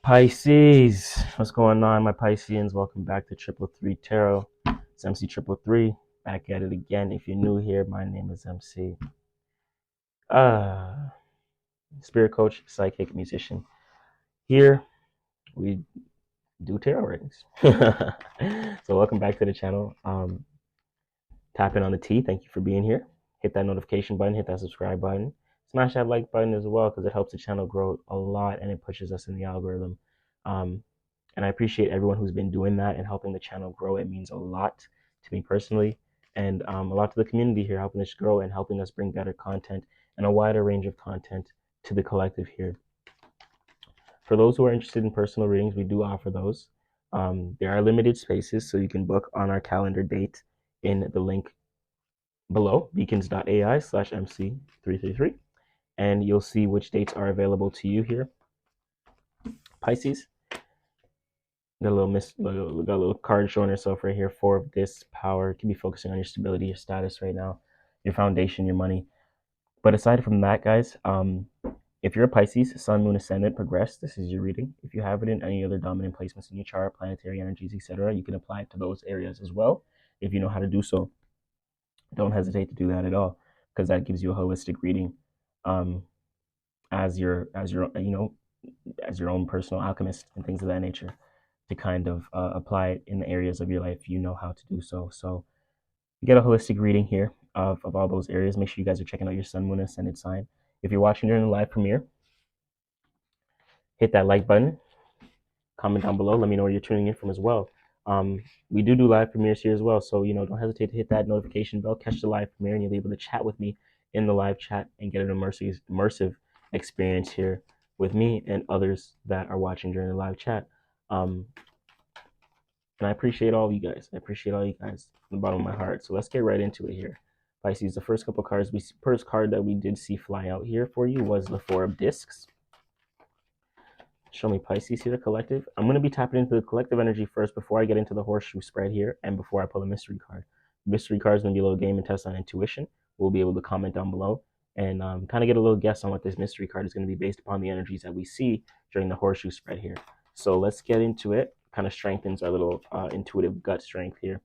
Pisces, what's going on, my Pisceans? Welcome back to Triple Three Tarot. It's MC Triple Three, back at it again. If you're new here, my name is MC. Spirit coach, psychic, musician. Here we do tarot readings. So welcome back to the channel. Tap in on the T. Thank you for being here. Hit that notification button, hit that subscribe button. Smash that like button as well, because it helps the channel grow a lot and it pushes us in the algorithm. And I appreciate everyone who's been doing that and helping the channel grow. It means a lot to me personally, and a lot to the community here, helping us grow and helping us bring better content and a wider range of content to the collective here. For those who are interested in personal readings, we do offer those. There are limited spaces, so you can book on our calendar date in the link below, beacons.ai/MC333, and you'll see which dates are available to you here. Pisces, got a little card showing yourself right here. 4 of this power. It can be focusing on your stability, your status right now, your foundation, your money. But aside from that, guys, if you're a Pisces, Sun, Moon, Ascendant, Progress, this is your reading. If you have it in any other dominant placements in your chart, planetary energies, etc., you can apply it to those areas as well if you know how to do so. Don't hesitate to do that at all, because that gives you a holistic reading, as your own personal alchemist and things of that nature, to kind of apply it in the areas of your life you know how to do so. So you get a holistic reading here of all those areas. Make sure you guys are checking out your Sun, Moon, Ascendant sign. If you're watching during the live premiere, hit that like button, comment down below, let me know where you're tuning in from as well. We do live premieres here as well, so don't hesitate to hit that notification bell, catch the live premiere, and you'll be able to chat with me in the live chat and get an immersive experience here with me and others that are watching during the live chat. And I appreciate all of you guys. I appreciate all you guys from the bottom of my heart. So let's get right into it here. Pisces, the first couple cards, first card that we did see fly out here for you was the 4 of Discs. Show me Pisces here, collective. I'm going to be tapping into the collective energy first before I get into the horseshoe spread here and before I pull a mystery card. The mystery card is going to be a little game and test on intuition. We'll be able to comment down below and kind of get a little guess on what this mystery card is going to be based upon the energies that we see during the horseshoe spread here. So let's get into it. Kind of strengthens our little intuitive gut strength here.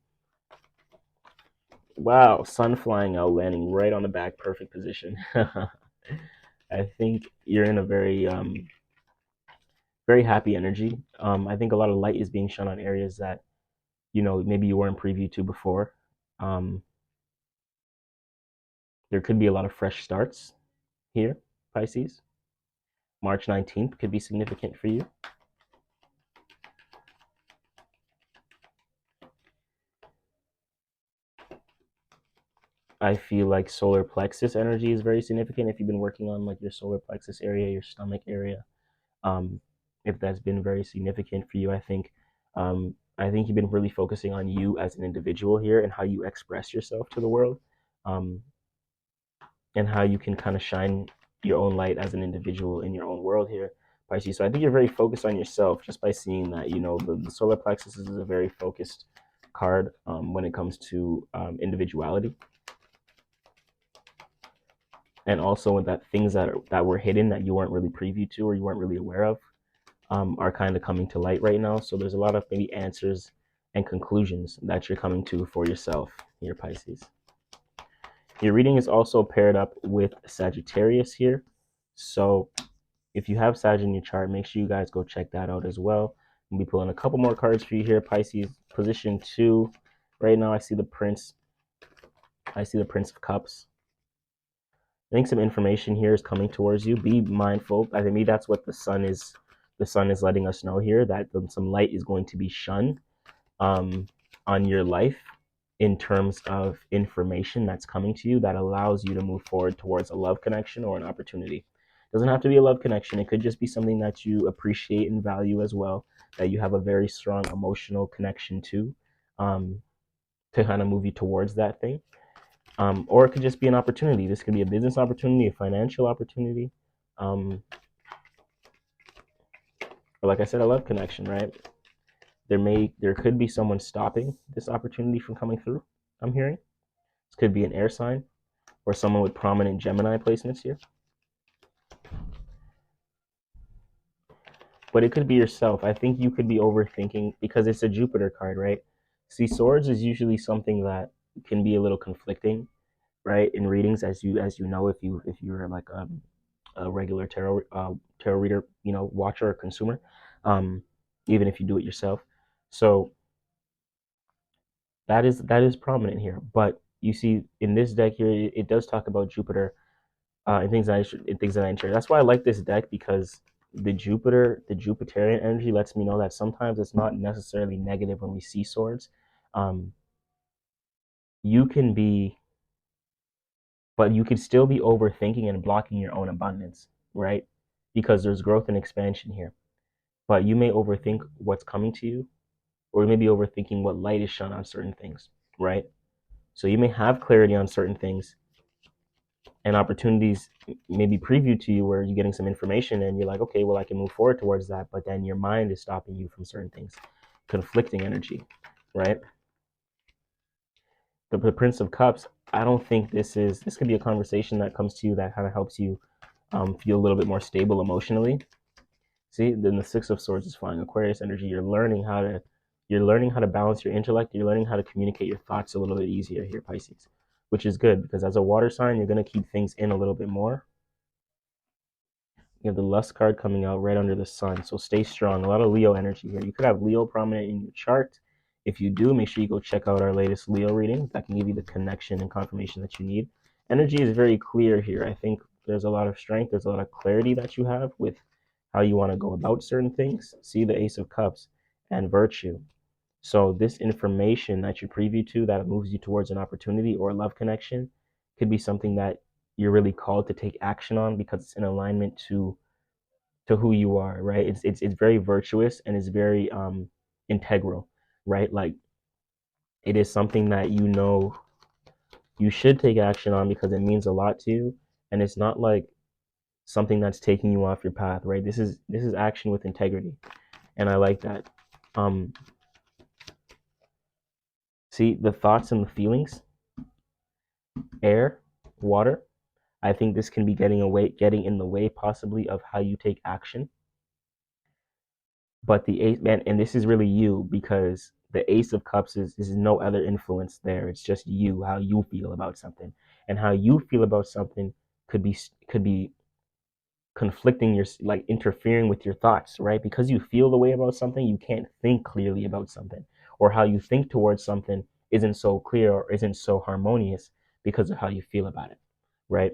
Wow, sun flying out, landing right on the back, perfect position. I think you're in a very happy energy. I think a lot of light is being shown on areas that maybe you weren't privy to before. There could be a lot of fresh starts here, Pisces. March 19th could be significant for you. I feel like solar plexus energy is very significant if you've been working on like your solar plexus area, your stomach area. If that's been very significant for you, I think you've been really focusing on you as an individual here and how you express yourself to the world, and how you can kind of shine your own light as an individual in your own world here, Pisces. So I think you're very focused on yourself just by seeing that. The solar plexus is a very focused card when it comes to individuality. And also with that, things that were hidden that you weren't really privy to or you weren't really aware of are kind of coming to light right now. So there's a lot of maybe answers and conclusions that you're coming to for yourself here, Pisces. Your reading is also paired up with Sagittarius here. So if you have Sag in your chart, make sure you guys go check that out as well. We'll be pulling a couple more cards for you here, Pisces. Position 2. Right now I see the Prince. I see the Prince of Cups. I think some information here is coming towards you. Be mindful. I think that's what the sun is. The sun is letting us know here that some light is going to be shone on your life in terms of information that's coming to you that allows you to move forward towards a love connection or an opportunity. It doesn't have to be a love connection. It could just be something that you appreciate and value as well, that you have a very strong emotional connection to kind of move you towards that thing. Or it could just be an opportunity. This could be a business opportunity, a financial opportunity, or like I said, a love connection, right? There could be someone stopping this opportunity from coming through, I'm hearing. This could be an air sign or someone with prominent Gemini placements here. but it could be yourself. I think you could be overthinking because it's a Jupiter card, right? See, swords is usually something that can be a little conflicting, right? In readings, as you know, if you're like a regular tarot reader, you know, watcher or consumer, um, even if you do it yourself. So that is prominent here. But you see, in this deck here, it does talk about Jupiter and things that I enjoy. That's why I like this deck, because the Jupiterian energy lets me know that sometimes it's not necessarily negative when we see swords. Um, you can be, but you could still be overthinking and blocking your own abundance, right? Because there's growth and expansion here. But you may overthink what's coming to you, or you may be overthinking what light is shone on certain things, right? So you may have clarity on certain things, and opportunities may be previewed to you where you're getting some information and you're like, okay, well, I can move forward towards that. But then your mind is stopping you from certain things, conflicting energy, right? The Prince of Cups, I don't think this could be a conversation that comes to you that kind of helps you feel a little bit more stable emotionally. See, then the Six of Swords is flying Aquarius energy. You're learning how to balance your intellect. You're learning how to communicate your thoughts a little bit easier here, Pisces, which is good because as a water sign, you're going to keep things in a little bit more. You have the Lust card coming out right under the sun, so stay strong. A lot of Leo energy here. You could have Leo prominent in your chart. If you do, make sure you go check out our latest Leo reading. That can give you the connection and confirmation that you need. Energy is very clear here. I think there's a lot of strength. There's a lot of clarity that you have with how you want to go about certain things. See the Ace of Cups and virtue. So this information that you preview to that moves you towards an opportunity or a love connection could be something that you're really called to take action on because it's in alignment to who you are, right? It's very virtuous and it's very integral, right? Like it is something that you know you should take action on because it means a lot to you, and it's not like something that's taking you off your path, right? This is action with integrity, and I like that. Um, See the thoughts and the feelings, air, water. I think this can be getting in the way possibly of how you take action. But the ace, man, and this is really you because the Ace of Cups is no other influence there. It's just you, how you feel about something, and how you feel about something could be conflicting your like interfering with your thoughts, right? Because you feel the way about something, you can't think clearly about something, or how you think towards something isn't so clear or isn't so harmonious because of how you feel about it, right?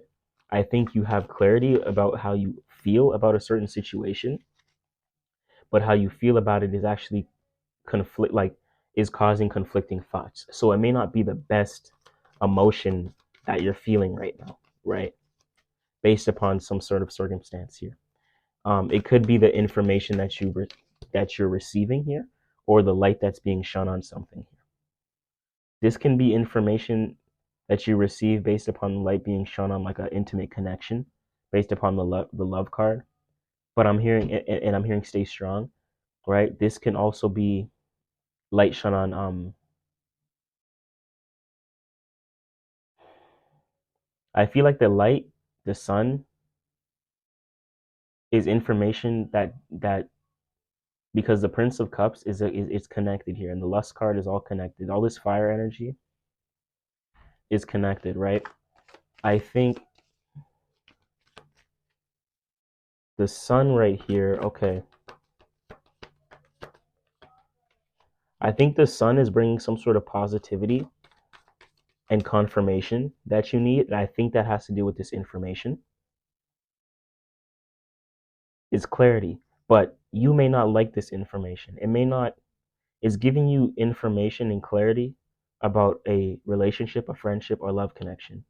I think you have clarity about how you feel about a certain situation, but how you feel about it is actually conflict like is causing conflicting thoughts. So it may not be the best emotion that you're feeling right now, right? Based upon some sort of circumstance here. It could be the information that you're receiving here, or the light that's being shone on something here. This can be information that you receive based upon the light being shone on, like an intimate connection, based upon the love card. But I'm hearing and I'm hearing stay strong, right? This can also be light shone on I feel like the light, the sun, is information that because the Prince of Cups is connected here, and the Lust card is all connected. All this fire energy is connected, right? I think the sun right here. Okay, I think the sun is bringing some sort of positivity and confirmation that you need, and I think that has to do with this information. Is clarity, but you may not like this information. It may not is giving you information and clarity about a relationship, a friendship, or love connection.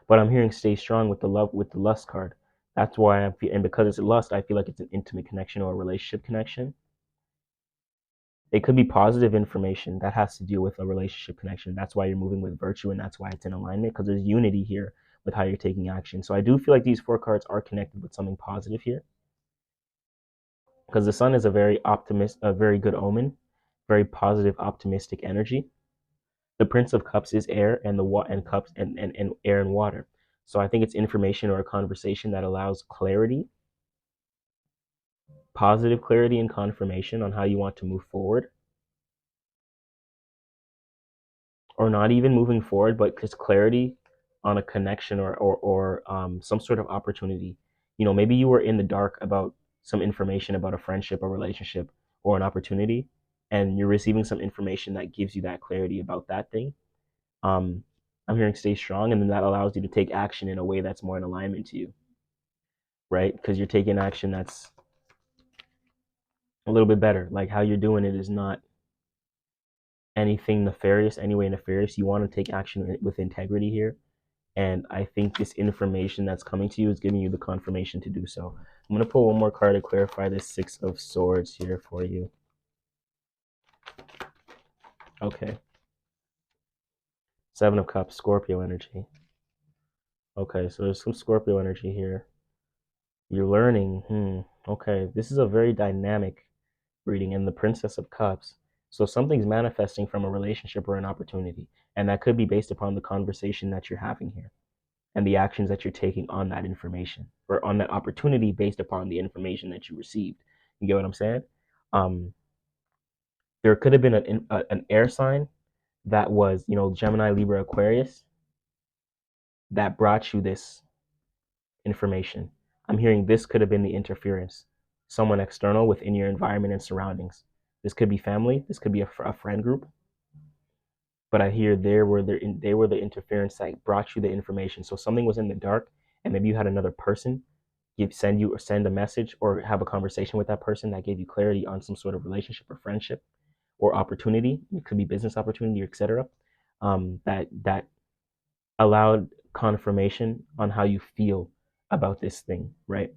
But I'm hearing stay strong with the lust card. That's why I feel, and because it's lust, I feel like it's an intimate connection or a relationship connection. It could be positive information that has to do with a relationship connection. That's why you're moving with virtue, and that's why it's in alignment because there's unity here with how you're taking action. So I do feel like these four cards are connected with something positive here because the sun is a very good omen, very positive, optimistic energy. The Prince of Cups is air, and the and cups and air and water. So I think it's information or a conversation that allows clarity positive clarity and confirmation on how you want to move forward, or not even moving forward, but just clarity on a connection or some sort of opportunity. Maybe you were in the dark about some information about a friendship, a relationship, or an opportunity, and you're receiving some information that gives you that clarity about that thing. um, I'm hearing stay strong, and then that allows you to take action in a way that's more in alignment to you, right? Because you're taking action that's a little bit better. Like how you're doing it is not anything nefarious, anyway nefarious. You want to take action with integrity here. And I think this information that's coming to you is giving you the confirmation to do so. I'm going to pull one more card to clarify this Six of Swords here for you. Okay. Seven of Cups, Scorpio energy. Okay, so there's some Scorpio energy here. You're learning. Okay, this is a very dynamic reading, and the Princess of Cups. So something's manifesting from a relationship or an opportunity, and that could be based upon the conversation that you're having here and the actions that you're taking on that information or on that opportunity based upon the information that you received. You get what I'm saying? There could have been an air sign that was, Gemini, Libra, Aquarius, that brought you this information. I'm hearing this could have been the interference, someone external within your environment and surroundings. This could be family. This could be a friend group. But I hear they were the interference that brought you the information. So something was in the dark, and maybe you had another person send a message or have a conversation with that person that gave you clarity on some sort of relationship or friendship or opportunity. It could be business opportunity, etc. That allowed confirmation on how you feel about this thing, right?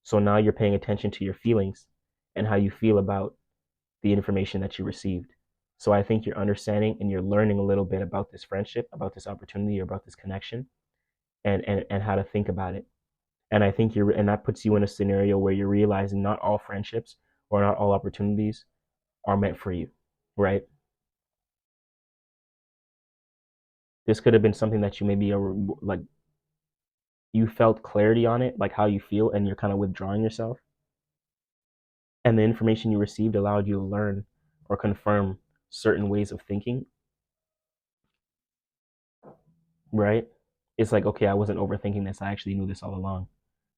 So now you're paying attention to your feelings and how you feel about the information that you received. So I think you're understanding and you're learning a little bit about this friendship, about this opportunity, or about this connection, and how to think about it. And I think that puts you in a scenario where you're realizing not all friendships or not all opportunities are meant for you, right? This could have been something that you maybe like you felt clarity on it, like how you feel, and you're kind of withdrawing yourself. And the information you received allowed you to learn or confirm certain ways of thinking, right? It's like, okay, I wasn't overthinking this. I actually knew this all along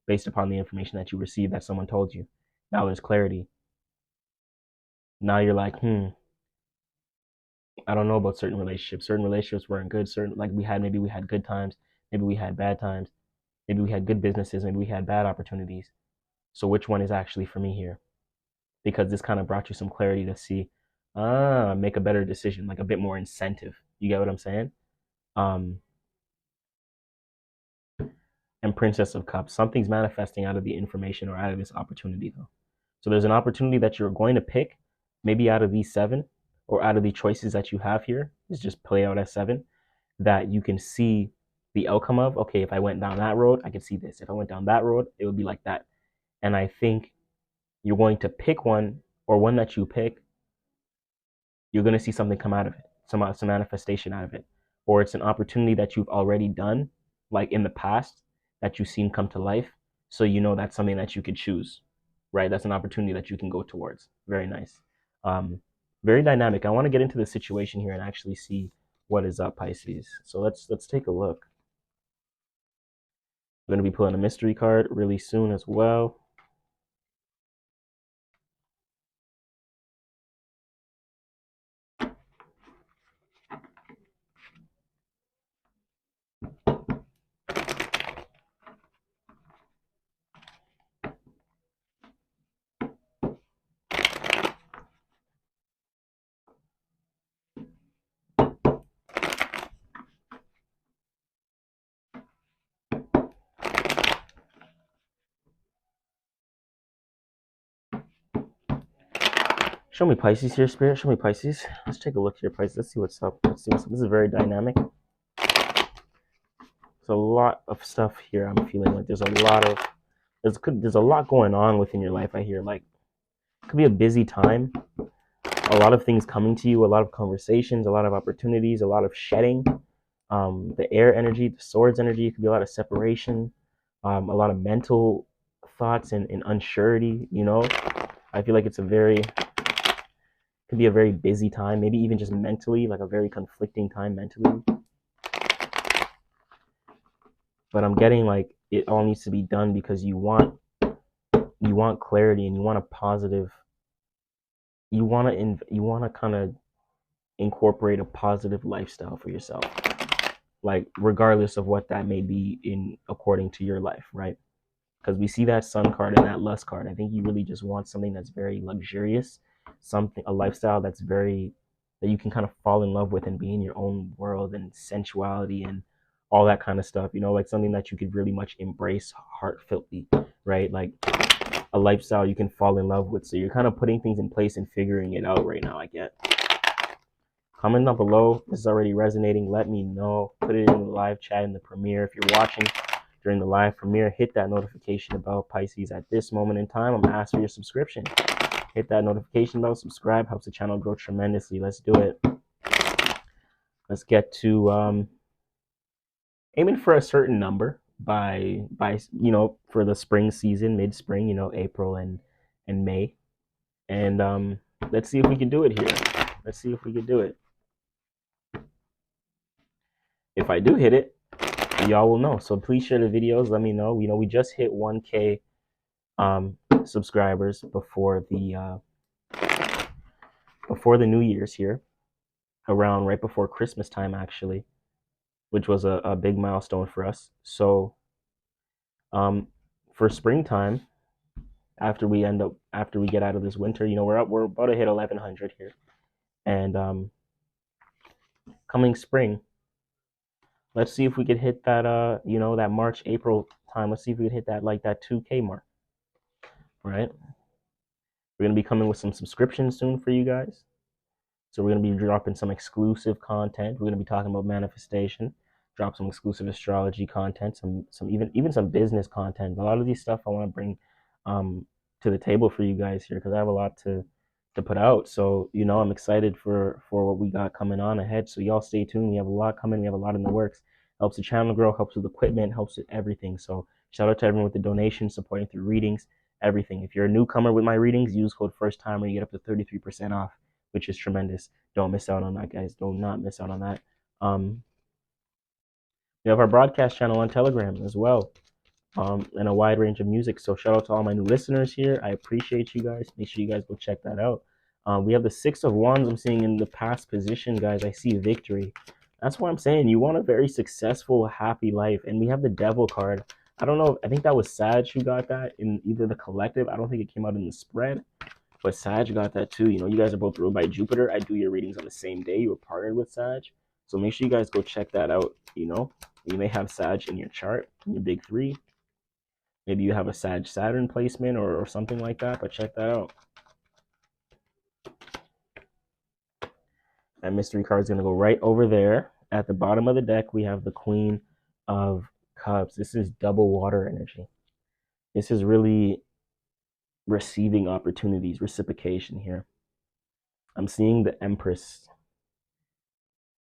based upon the information that you received that someone told you. Now there's clarity. Now you're like, I don't know about certain relationships. Certain relationships weren't good. Maybe we had good times. Maybe we had bad times. Maybe we had good businesses. Maybe we had bad opportunities. So which one is actually for me here? Because this kind of brought you some clarity to see, make a better decision, like a bit more incentive. You get what I'm saying? And Princess of Cups, something's manifesting out of the information or out of this opportunity, though. So there's an opportunity that you're going to pick, maybe out of these seven, or out of the choices that you have here, is just play out as seven, that you can see the outcome of. Okay, if I went down that road, I could see this. If I went down that road, it would be like that. And I think you're going to pick one, or one that you pick, you're going to see something come out of it, some manifestation out of it, or it's an opportunity that you've already done, like in the past, that you've seen come to life. So that's something that you could choose, right? That's an opportunity that you can go towards. Very nice. Very dynamic. I want to get into the situation here and actually see what is up, Pisces. So let's take a look. I'm going to be pulling a mystery card really soon as well. Show me Pisces here, Spirit. Show me Pisces. Let's take a look here, Pisces. Let's see what's up. This is very dynamic. There's a lot of stuff here. I'm feeling like there's a lot going on within your life. I hear like it could be a busy time. A lot of things coming to you. A lot of conversations. A lot of opportunities. A lot of shedding. The air energy, the swords energy. It could be a lot of separation. A lot of mental thoughts and unsurety, you know. I feel like it's could be a very busy time, maybe even just mentally, like a very conflicting time mentally. But I'm getting like it all needs to be done because you want clarity and you want a positive, you want to kind of incorporate a positive lifestyle for yourself, like regardless of what that may be in according to your life, right? Because we see that sun card and that lust card. I think you really just want something that's very luxurious, a lifestyle that's very, that you can kind of fall in love with and be in your own world and sensuality and all that kind of stuff, you know, like something that you could really much embrace heartfeltly, right? Like a lifestyle you can fall in love with. So you're kind of putting things in place and figuring it out right now, I get. Comment down below. This is already resonating. Let me know. Put it in the live chat in the premiere. If you're watching during the live premiere, hit that notification bell, Pisces. At this moment in time, I'm going to ask for your subscription. Hit that notification bell, subscribe, helps the channel grow tremendously. Let's do it. Let's get to aiming for a certain number by you know, for the spring season, mid-spring, you know, April and May. And let's see if we can do it here. Let's see if we can do it. If I do hit it, y'all will know. So please share the videos. Let me know. You know, we just hit 1K subscribers before the New Year's here, around right before Christmas time actually, which was a big milestone for us. So for springtime, after we get out of this winter, you know, we're about to hit 1100 here, and coming spring, let's see if we could hit that you know, that March April time. Let's see if we could hit that, like that 2K mark, right? We're going to be coming with some subscriptions soon for you guys. So we're going to be dropping some exclusive content. We're going to be talking about manifestation, drop some exclusive astrology content, some even some business content. A lot of these stuff I want to bring to the table for you guys here, because I have a lot to put out. So, you know, I'm excited for what we got coming on ahead. So y'all stay tuned. We have a lot coming. We have a lot in the works. Helps the channel grow, helps with equipment, helps with everything. So shout out to everyone with the donations, supporting through readings, everything. If you're a newcomer with my readings, use code first timer, you get up to 33% off, which is tremendous. Don't miss out on that, guys. Do not miss out on that. We have our broadcast channel on Telegram as well, and a wide range of music. So shout out to all my new listeners here. I appreciate you guys. Make sure you guys go check that out. We have the Six of Wands. I'm seeing in the past position, guys. I see victory. That's what I'm saying. You want a very successful, happy life. And we have the Devil card. I don't know. I think that was Sag who got that in either the collective. I don't think it came out in the spread. But Sag got that too. You know, you guys are both ruled by Jupiter. I do your readings on the same day. You were partnered with Sag. So make sure you guys go check that out. You know, you may have Sag in your chart, in your big three. Maybe you have a Sag Saturn placement or something like that, but check that out. That mystery card is going to go right over there. At the bottom of the deck, we have the Queen of Cups. This is double water energy. This is really receiving opportunities, reciprocation here. I'm seeing the Empress.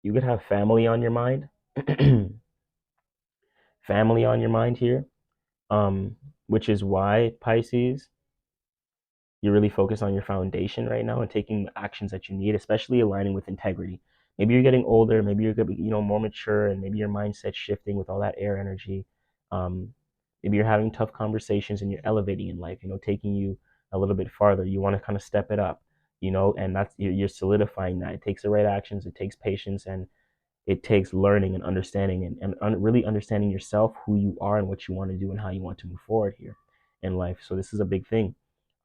You could have family on your mind. Family on your mind here, which is why, Pisces, you really focus on your foundation right now and taking the actions that you need, especially aligning with integrity. Maybe you're getting older, maybe you're going to be, you know, more mature, and maybe your mindset's shifting with all that air energy. Maybe you're having tough conversations and you're elevating in life, you know, taking you a little bit farther. You want to kind of step it up, you know, and that's, you're solidifying that. It takes the right actions, it takes patience, and it takes learning and understanding and really understanding yourself, who you are and what you want to do and how you want to move forward here in life. So this is a big thing.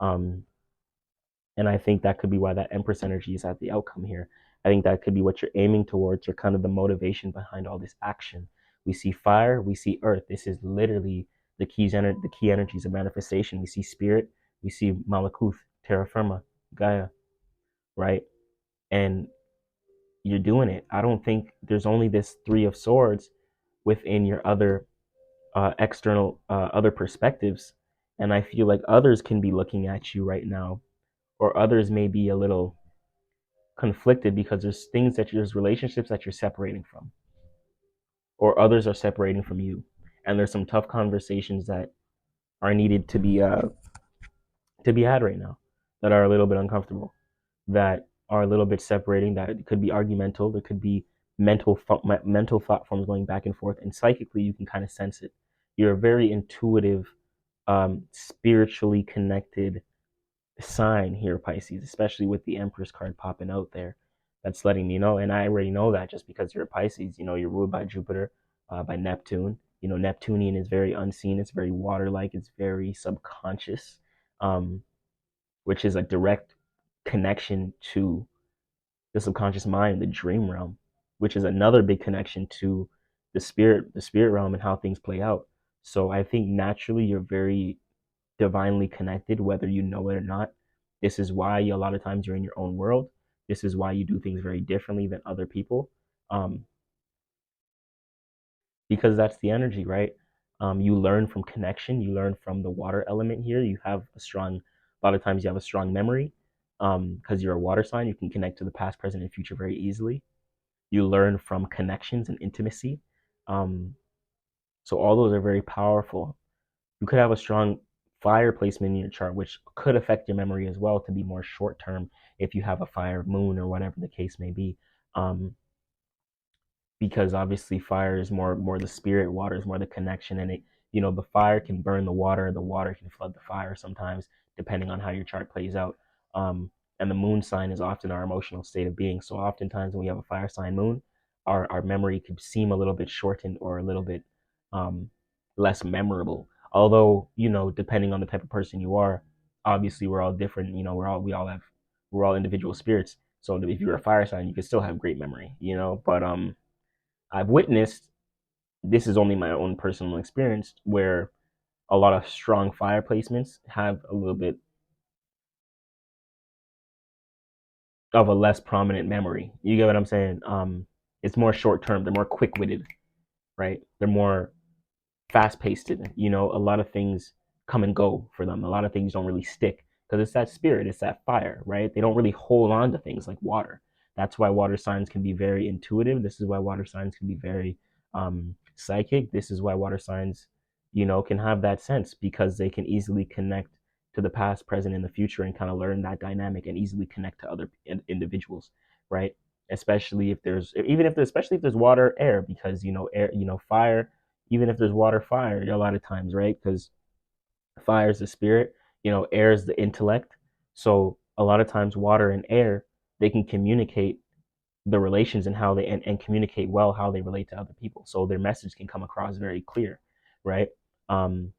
And I think that could be why that Empress energy is at the outcome here. I think that could be what you're aiming towards, or kind of the motivation behind all this action. We see fire, we see earth. This is literally the key energies of manifestation. We see spirit, we see Malakuth, terra firma, Gaia, right? And you're doing it. I don't think there's only this Three of Swords within your other external other perspectives, and I feel like others can be looking at you right now, or others may be a little conflicted because there's relationships that you're separating from, or others are separating from you, and there's some tough conversations that are needed to be had right now, that are a little bit uncomfortable, that are a little bit separating, that it could be argumental, there could be mental thought forms going back and forth, and psychically you can kind of sense it. You're a very intuitive, spiritually connected sign here, Pisces, especially with the Empress card popping out there. That's letting me know, and I already know that just because you're a Pisces. You know, you're ruled by Jupiter, by Neptune. You know, Neptunian is very unseen. It's very water-like. It's very subconscious, um, which is a direct connection to the subconscious mind, the dream realm, which is another big connection to the spirit realm, and how things play out. So I think naturally you're very divinely connected, whether you know it or not. This is why a lot of times you're in your own world. This is why you do things very differently than other people, um, because that's the energy, right? You learn from connection. You learn from the water element here. You have a lot of times you have a strong memory, because you're a water sign. You can connect to the past, present, and future very easily. You learn from connections and intimacy. Um, so all those are very powerful. You could have a strong fire placement in your chart, which could affect your memory as well to be more short term if you have a fire moon or whatever the case may be. Um, because obviously fire is more the spirit, water is more the connection, and it, you know, the fire can burn the water can flood the fire sometimes, depending on how your chart plays out. um and the moon sign is often our emotional state of being, so oftentimes when we have a fire sign moon, our memory could seem a little bit shortened or a little bit um less memorable, although, you know, depending on the type of person you are, obviously we're all different. You know, we're all individual spirits, so if you're a fire sign you can still have great memory, you know. But I've witnessed, this is only my own personal experience, where a lot of strong fire placements have a little bit of a less prominent memory. You get what I'm saying? It's more short term. They're more quick witted, right? They're more fast paced. You know, a lot of things come and go for them. A lot of things don't really stick because it's that spirit, it's that fire, right? They don't really hold on to things like water. That's why water signs can be very intuitive. This is why water signs can be very psychic. This is why water signs, you know, can have that sense because they can easily connect to the past, present, and the future, and kind of learn that dynamic and easily connect to other individuals, right? Especially if there's, even if there's, especially if there's water, air, because, you know, air, you know, fire, even if there's water, fire, a lot of times, right? Because fire is the spirit, you know, air is the intellect. So a lot of times water and air, they can communicate the relations and how they, and communicate well how they relate to other people. So their message can come across very clear, right? Um,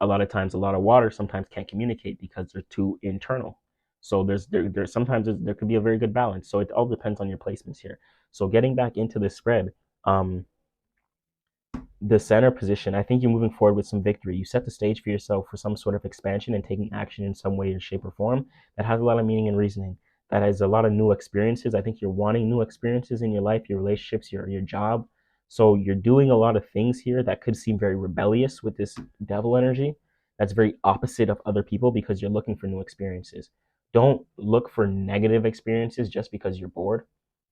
a lot of times a lot of water sometimes can't communicate because they're too internal. So there's sometimes there could be a very good balance. So it all depends on your placements here. So getting back into the spread, the center position, I think you're moving forward with some victory. You set the stage for yourself for some sort of expansion and taking action in some way or shape or form that has a lot of meaning and reasoning. That has a lot of new experiences. I think you're wanting new experiences in your life, your relationships, your job. So you're doing a lot of things here that could seem very rebellious with this devil energy. That's very opposite of other people because you're looking for new experiences. Don't look for negative experiences just because you're bored.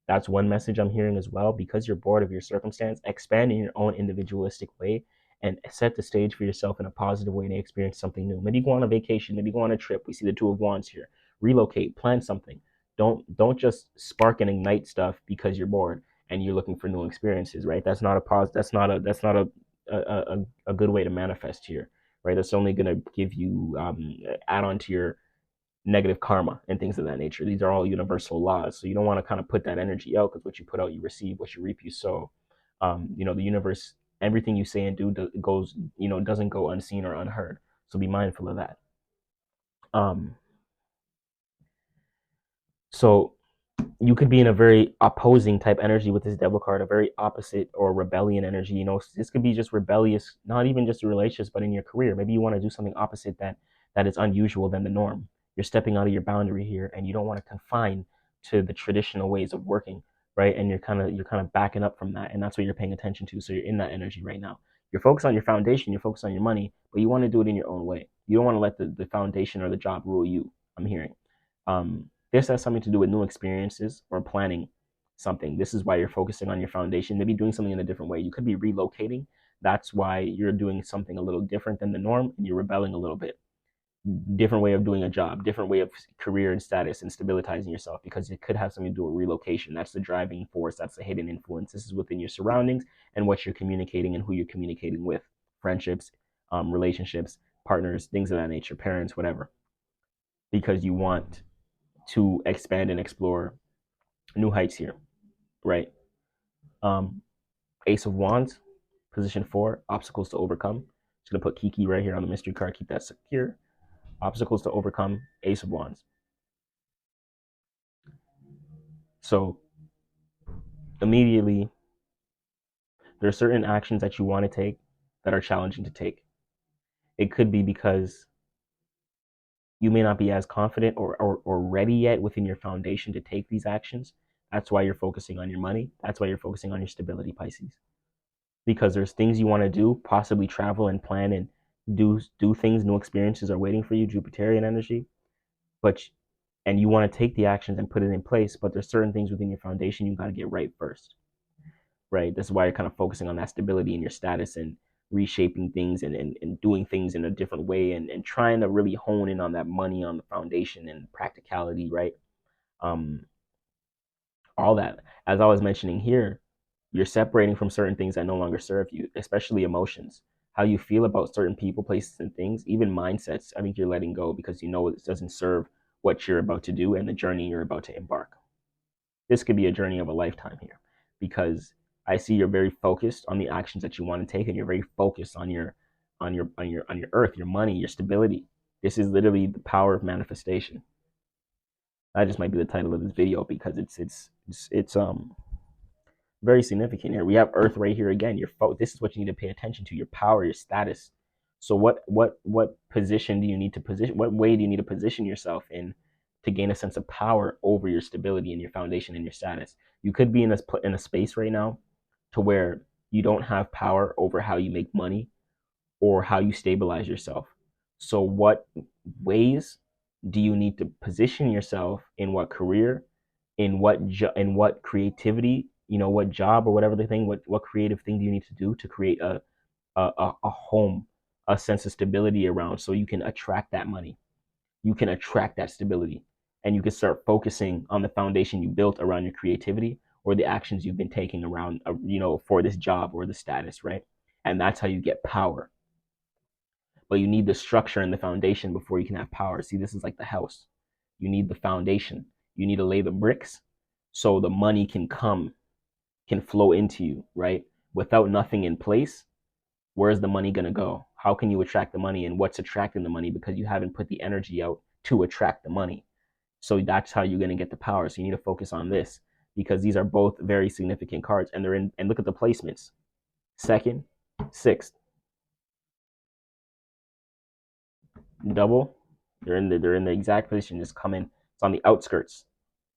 That's one message I'm hearing as well. Because you're bored of your circumstance, expand in your own individualistic way and set the stage for yourself in a positive way to experience something new. Maybe go on a vacation, maybe go on a trip. We see the Two of Wands here. Relocate, plan something. Don't just spark and ignite stuff because you're bored and you're looking for new experiences, right? That's not a pause. That's not a good way to manifest here, right? That's only going to give you add on to your negative karma and things of that nature. These are all universal laws. So you don't want to kind of put that energy out because what you put out, you receive. What you reap, you sow. You know, the universe, everything you say and do goes, you know, doesn't go unseen or unheard. So be mindful of that. Um, so you could be in a very opposing type energy with this devil card, a very opposite or rebellion energy. You know, this could be just rebellious, not even just in relationships, but in your career. Maybe you want to do something opposite that is unusual than the norm. You're stepping out of your boundary here, and you don't want to confine to the traditional ways of working, right? And you're kind of backing up from that, and that's what you're paying attention to. So you're in that energy right now. You're focused on your foundation, you're focused on your money, but you want to do it in your own way. You don't want to let the foundation or the job rule you. I'm hearing. This has something to do with new experiences or planning something. This is why you're focusing on your foundation, maybe doing something in a different way. You could be relocating. That's why you're doing something a little different than the norm, and you're rebelling a little bit. Different way of doing a job, different way of career and status and stabilizing yourself, because it could have something to do with relocation. That's the driving force. That's the hidden influence. This is within your surroundings and what you're communicating and who you're communicating with. Friendships, relationships, partners, things of that nature, parents, whatever. Because you want to expand and explore new heights here, right? Ace of Wands, position 4, obstacles to overcome. Just gonna put Kiki right here on the mystery card, keep that secure. Obstacles to overcome, Ace of Wands. So immediately, there are certain actions that you want to take that are challenging to take. It could be because you may not be as confident or ready yet within your foundation to take these actions. That's why you're focusing on your money. That's why you're focusing on your stability, Pisces. Because there's things you want to do, possibly travel and plan and do things, new experiences are waiting for you, Jupiterian energy. And you want to take the actions and put it in place, but there's certain things within your foundation you got to get right first, right? This is why you're kind of focusing on that stability in your status and reshaping things and doing things in a different way and trying to really hone in on that money, on the foundation and practicality, right? Um, all that. As I was mentioning here, you're separating from certain things that no longer serve you, especially emotions. How you feel about certain people, places, and things, even mindsets. I think you're letting go because you know it doesn't serve what you're about to do and the journey you're about to embark. This could be a journey of a lifetime here, because I see you're very focused on the actions that you want to take, and you're very focused on your earth, your money, your stability. This is literally the power of manifestation. That just might be the title of this video, because it's very significant here. We have Earth right here again. This is what you need to pay attention to: your power, your status. So what position do you need to position? What way do you need to position yourself in to gain a sense of power over your stability and your foundation and your status? You could be in a space right now to where you don't have power over how you make money or how you stabilize yourself. So what ways do you need to position yourself, in what career, in what creativity, what job or whatever the thing, what creative thing do you need to do to create a home, a sense of stability around, so you can attract that money, you can attract that stability, and you can start focusing on the foundation you built around your creativity or the actions you've been taking around, for this job or the status, right? And that's how you get power. But you need the structure and the foundation before you can have power. See, this is like the house. You need the foundation. You need to lay the bricks so the money can flow into you, right? Without nothing in place, where's the money going to go? How can you attract the money, and what's attracting the money? Because you haven't put the energy out to attract the money. So that's how you're going to get the power. So you need to focus on this, because these are both very significant cards, and they're in, and look at the placements: 2nd, 6th, double. They're in the exact position, just coming. It's on the outskirts,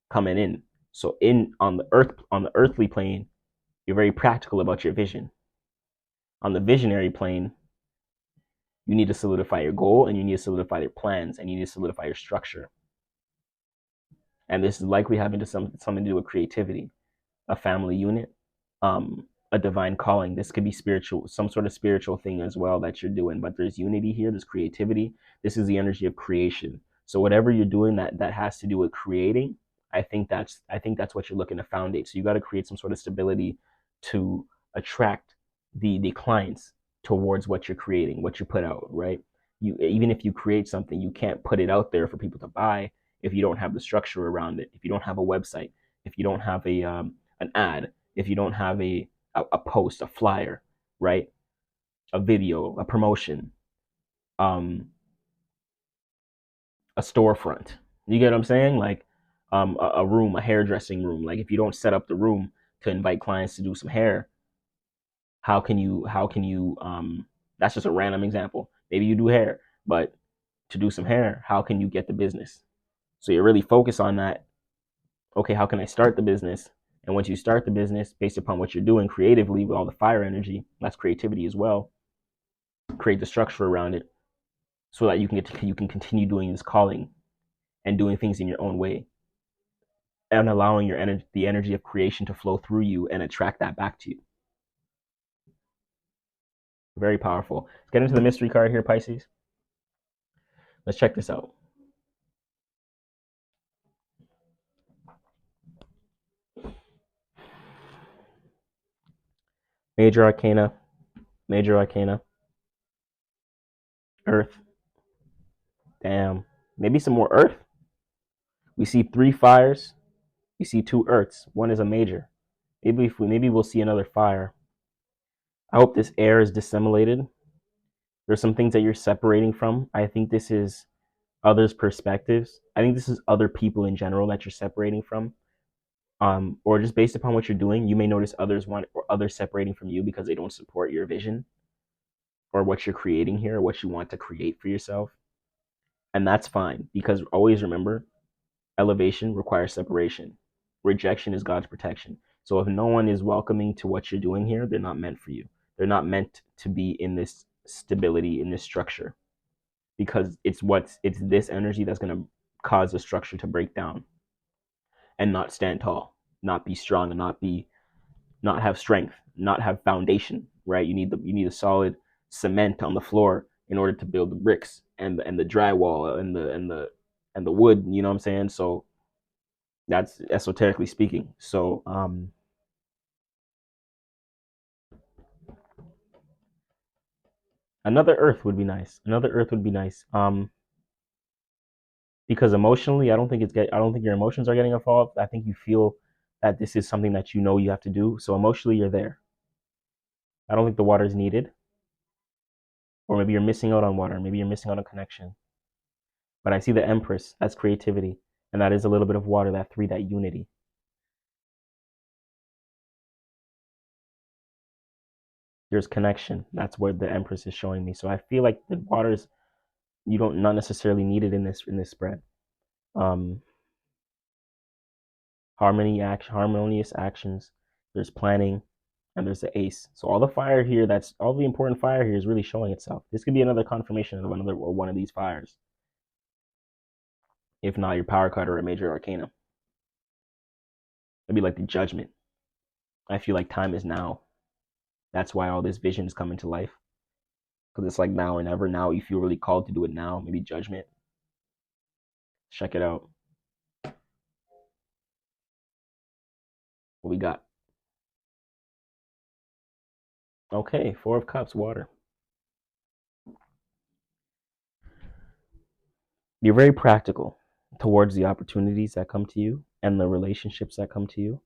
coming in. So on the earthly plane, you're very practical about your vision. On the visionary plane, you need to solidify your goal, and you need to solidify your plans, and you need to solidify your structure. And this is likely having something to do with creativity, a family unit, a divine calling. This could be spiritual, some sort of spiritual thing as well that you're doing. But there's unity here, there's creativity. This is the energy of creation. So whatever you're doing that has to do with creating, I think that's what you're looking to foundate. So you got to create some sort of stability to attract the clients towards what you're creating, what you put out, right? Even if you create something, you can't put it out there for people to buy if you don't have the structure around it, if you don't have a website, if you don't have an ad, if you don't have a post, a flyer, right? A video, a promotion, um, a storefront. You get what I'm saying? Like a room, a hairdressing room. Like if you don't set up the room to invite clients to do some hair, how can you that's just a random example. Maybe you do hair, but to do some hair, how can you get the business? So you're really focused on that. Okay, how can I start the business? And once you start the business, based upon what you're doing creatively with all the fire energy, that's creativity as well, create the structure around it so that you can continue doing this calling and doing things in your own way, and allowing the energy of creation to flow through you and attract that back to you. Very powerful. Let's get into the mystery card here, Pisces. Let's check this out. Major Arcana, Major Arcana, Earth. Damn. Maybe some more Earth. We see 3 fires. We see 2 Earths. One is a major. Maybe we'll see another fire. I hope this air is dissimulated. There's some things that you're separating from. I think this is others' perspectives. I think this is other people in general that you're separating from. Or just based upon what you're doing, you may notice others separating from you because they don't support your vision or what you're creating here, or what you want to create for yourself. And that's fine, because always remember, elevation requires separation. Rejection is God's protection. So if no one is welcoming to what you're doing here, they're not meant for you. They're not meant to be in this stability, in this structure, because it's this energy that's going to cause the structure to break down and not stand tall, not be strong, and not have strength, not have foundation, right? You need a solid cement on the floor in order to build the bricks and the drywall and the wood, you know what I'm saying? So that's esoterically speaking. So another earth would be nice. Another earth would be nice. Because emotionally, I don't think your emotions are getting involved. I think you feel that this is something that you know you have to do. So emotionally, you're there. I don't think the water is needed, or maybe you're missing out on water. Maybe you're missing out on connection. But I see the Empress as creativity, and that is a little bit of water. That 3, that unity. There's connection. That's where the Empress is showing me. So I feel like the waters, you don't not necessarily need it in this spread. Um, harmonious actions. There's planning, and there's the Ace. So all the fire here, that's all the important fire here, is really showing itself. This could be another confirmation of one of these fires. If not, your power card or a major arcana. It'd be like the Judgment. I feel like time is now. That's why all this vision is coming to life. Because it's like now or never. Now you feel really called to do it now. Maybe Judgment. Check it out. What we got? Okay, 4 of Cups, water. You're very practical towards the opportunities that come to you and the relationships that come to you.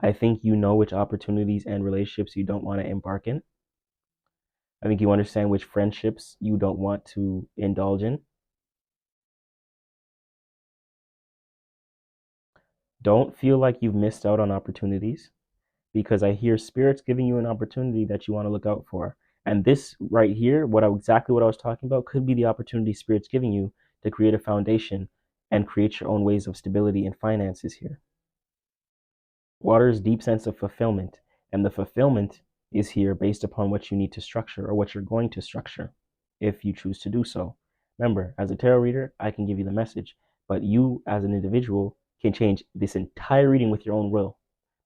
I think you know which opportunities and relationships you don't want to embark in. I think you understand which friendships you don't want to indulge in. Don't feel like you've missed out on opportunities, because I hear spirits giving you an opportunity that you want to look out for. And this right here, exactly what I was talking about, could be the opportunity spirits giving you to create a foundation and create your own ways of stability and finances here. Water's deep sense of fulfillment, and the fulfillment is here based upon what you need to structure, or what you're going to structure if you choose to do so. Remember, as a tarot reader, I can give you the message, but you as an individual can change this entire reading with your own will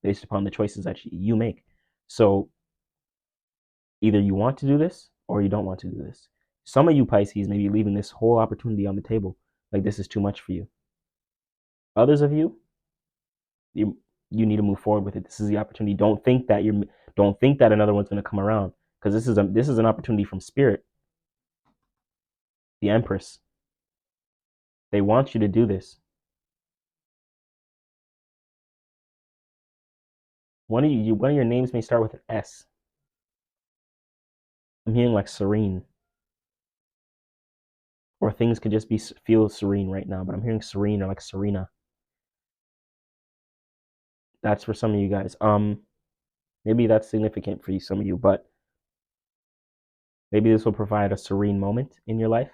based upon the choices that you make. So either you want to do this or you don't want to do this. Some of you Pisces may be leaving this whole opportunity on the table, like this is too much for you. Others of you, you need to move forward with it. This is the opportunity. Don't think that another one's going to come around, because this is an opportunity from Spirit, the Empress. They want you to do this. One of your names may start with an S. I'm hearing like serene, or things could just feel serene right now, but I'm hearing serene or like Serena. That's for some of you guys. Maybe that's significant for some of you, but maybe this will provide a serene moment in your life.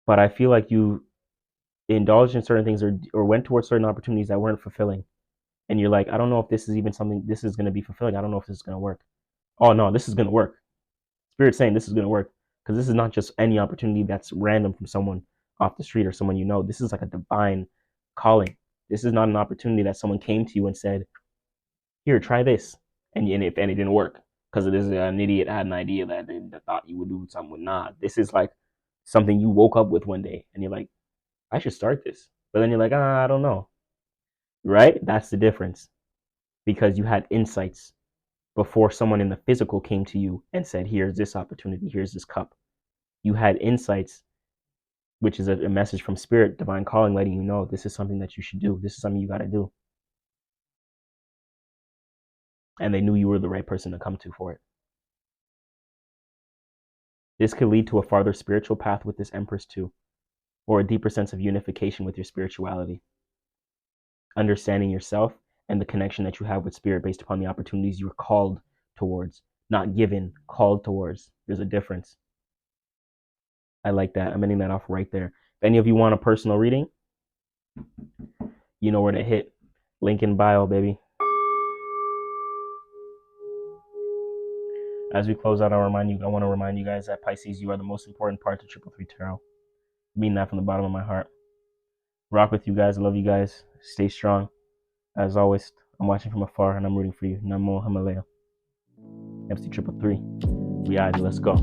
But I feel like you indulged in certain things, or went towards certain opportunities that weren't fulfilling, and you're like, I don't know if this is even something, this is going to be fulfilling. I don't know if this is going to work. Oh no, this is going to work. Spirit's saying this is going to work, because this is not just any opportunity that's random from someone off the street or someone you know. This is like a divine calling. This is not an opportunity that someone came to you and said, here, try this, and it didn't work. because it is an idiot had an idea that they thought you would do something with. Nah, this is like something you woke up with one day and you're like, I should start this. But then you're like, I don't know. Right? That's the difference. Because you had insights before someone in the physical came to you and said, here's this opportunity, here's this cup. You had insights, which is a message from spirit, divine calling, letting you know this is something that you should do. This is something you got to do. And they knew you were the right person to come to for it. This could lead to a farther spiritual path with this Empress too, or a deeper sense of unification with your spirituality. Understanding yourself and the connection that you have with spirit based upon the opportunities you were called towards, not given, called towards. There's a difference. I like that. I'm ending that off right there. If any of you want a personal reading, you know where to hit. Link in bio, baby. As we close out, I want to remind you guys that Pisces, you are the most important part to 333 Tarot. I mean that from the bottom of my heart. Rock with you guys. I love you guys. Stay strong. As always, I'm watching from afar and I'm rooting for you. Namo Himalaya. MC 333. We out. Let's go.